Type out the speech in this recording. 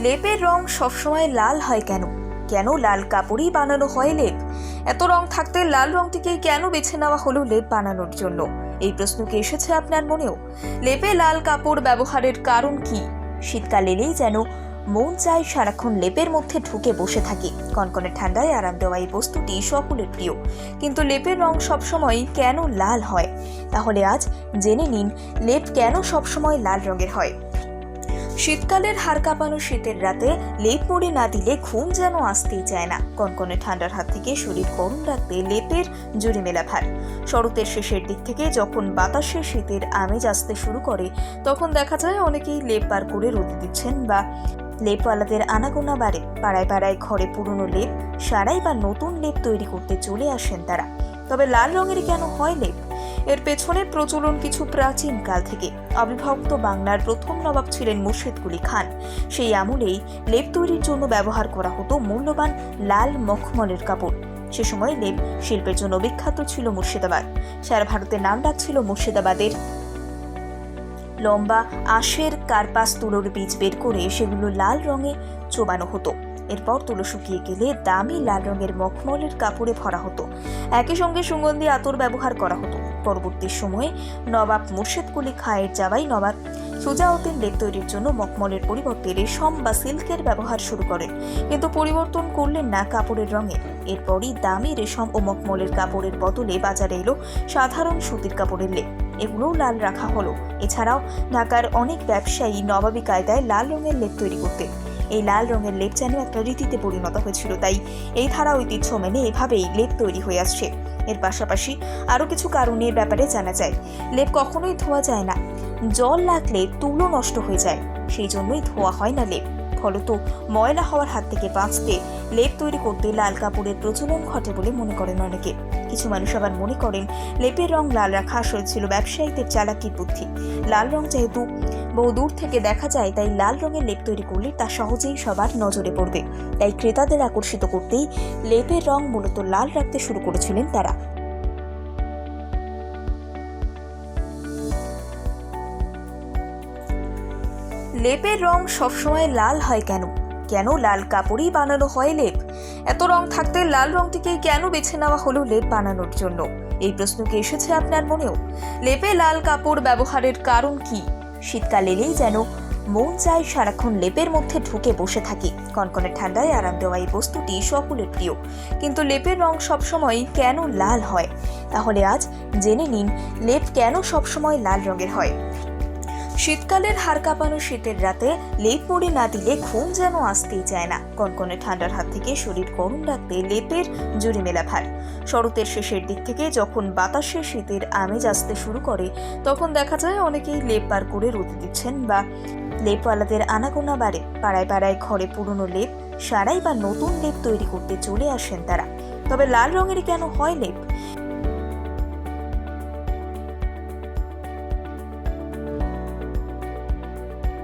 লেপের রং সবসময় লাল হয় কেন? কেন লাল কাপড়ই বানানো হয় লেপ? এত রং থাকতে লাল রংটিকেই কেন বেছে নেওয়া হলো লেপ বানানোর জন্য? এই প্রশ্ন কি এসেছে আপনার মনেও? লেপে লাল কাপড় ব্যবহারের কারণ কি? শীতকাল এলেই যেন মন চায় সারাক্ষণ লেপের মধ্যে ঢুকে বসে থাকি। কনকনে ঠান্ডায় আরাম দেওয়া এই বস্তুটি সকলের প্রিয়, কিন্তু লেপের রং সবসময় কেন লাল হয়? তাহলে আজ জেনে নিন লেপ কেন সবসময় লাল রঙের হয়। শীতকালের হাড় কাঁপানো শীতের রাতে লেপ মুড়ি না দিলে ঘুম যেন আসতেই চায় না। কনকনে ঠান্ডার হাত থেকে শরীর গরম রাখতে লেপের জুড়ি মেলা ভার। শরতের শেষের দিক থেকে যখন বাতাসে শীতের আমেজ আসতে শুরু করে, তখন দেখা যায় অনেকেই লেপ বার করে রোদে দিচ্ছেন বা লেপওয়ালাদের আনাগোনা বাড়ে। পাড়ায় পাড়ায় ঘরে পুরনো লেপ সারাই বা নতুন লেপ তৈরি করতে চলে আসেন তারা। তবে লাল রঙের কেন হয় লেপ? এর পেছনে প্রচলন কিছু প্রাচীন কাল থেকে। অবিভক্ত বাংলার প্রথম নবাব ছিলেন মুর্শিদ কুলি খান। সেই আমলেই লেপ তৈরির জন্য ব্যবহার করা হতো মূল্যবান লাল মখমলের কাপড়। সে সময় লেপ শিল্পের জন্য বিখ্যাত ছিল মুর্শিদাবাদ। সারা ভারতের নাম ডাক ছিল মুর্শিদাবাদের। লম্বা আঁশের কার্পাস তুলোর বীজ বের করে সেগুলো লাল রঙে চোবানো হতো। এরপর তুলো শুকিয়ে গেলে দামি লাল রঙের মখমলের কাপড়ে ভরা হতো। একই সঙ্গে সুগন্ধি আতর ব্যবহার করা হতো। পরবর্তী সময়ে নবাব মুর্শিদ কুলি খাঁয়ের জামাই নবাব সুজাউদ্দিন লেপ তৈরির জন্য মখমলের পরিবর্তে রেশম বা সিল্কের ব্যবহার শুরু করেন, কিন্তু পরিবর্তন করলেন না কাপড়ের রঙে। এরপরই দামি রেশম ও মখমলের কাপড়ের বদলে বাজারে এলো সাধারণ সুতির কাপড়ের লেপ। এগুলোও লাল রাখা হলো। এছাড়াও ঢাকার অনেক ব্যবসায়ী নবাবী কায়দায় লাল রঙের লেপ তৈরি করতেন। এই লাল রঙের লেপ যেন একটা রীতিতে পরিণত হয়েছিল, তাই এই ধারা ঐতিহ্য মেনে এভাবেই লেপ তৈরি হয়ে আসছে। এর পাশাপাশি আরও কিছু কারণের ব্যাপারে জানা যায়। লেপ কখনোই ধোয়া যায় না। জল লাগলে তুলো নষ্ট হয়ে যায়, সেই জন্যই ধোয়া হয় না লেপ। ফলত ময়লা হওয়ার হাত থেকে বাঁচতে লেপ তৈরি করতে লাল কাপড়ের প্রচলন ঘটে বলে মনে করেন অনেকে। কিছু মানুষ আবার মনে করেন লেপের রং লাল রাখা আসলে ছিল ব্যবসায়ীদের চালাকির বুদ্ধি। লাল রং যেহেতু বহু দূর থেকে দেখা যায়, তাই লাল রঙের লেপ তৈরি করলে তা সহজেই সবার নজরে পড়বে। তাই ক্রেতাদের আকর্ষিত করতেই লেপের রং মূলত লাল রাখতে শুরু করেছিলেন তারা। লেপের রং সবসময় লাল হয় কেন? কেন লাল কাপড়ই বানানো হয় লেপ? এত রং থাকতে লাল রংটিকেই কেন বেছে নেওয়া হলো লেপ বানানোর জন্য? এই প্রশ্ন কি এসেছে আপনার মনেও? লেপে লাল কাপড় ব্যবহারের কারণ কি? শীতকাল এলেই যেন মন চায় সারাক্ষণ লেপের মধ্যে ঢুকে বসে থাকি। কনকনে ঠান্ডায় আরাম দেওয়া এই বস্তুটি সকলের প্রিয়, কিন্তু লেপের রং সবসময় কেন লাল হয়? তাহলে আজ জেনে নিন লেপ কেন সবসময় লাল রঙের হয়। শীতকালের হাড় কাঁপানো শীতের রাতে লেপ মুড়ি না দিলে ঘুম যেন আসতেই চায় না। কনকনে ঠান্ডার হাত থেকে শরীর গরম রাখতে লেপের জুড়ি মেলা ভার। শরতের শেষের দিক থেকে যখন বাতাসে শীতের আমেজ আসতে শুরু করে, তখন দেখা যায় অনেকেই লেপ বার করে রোদে দিচ্ছেন বা লেপওয়ালাদের আনাগোনা বাড়ে। পাড়ায় পাড়ায় ঘরে পুরনো লেপ সারাই বা নতুন লেপ তৈরি করতে চলে আসেন তারা। তবে লাল রঙের কেন হয় লেপ?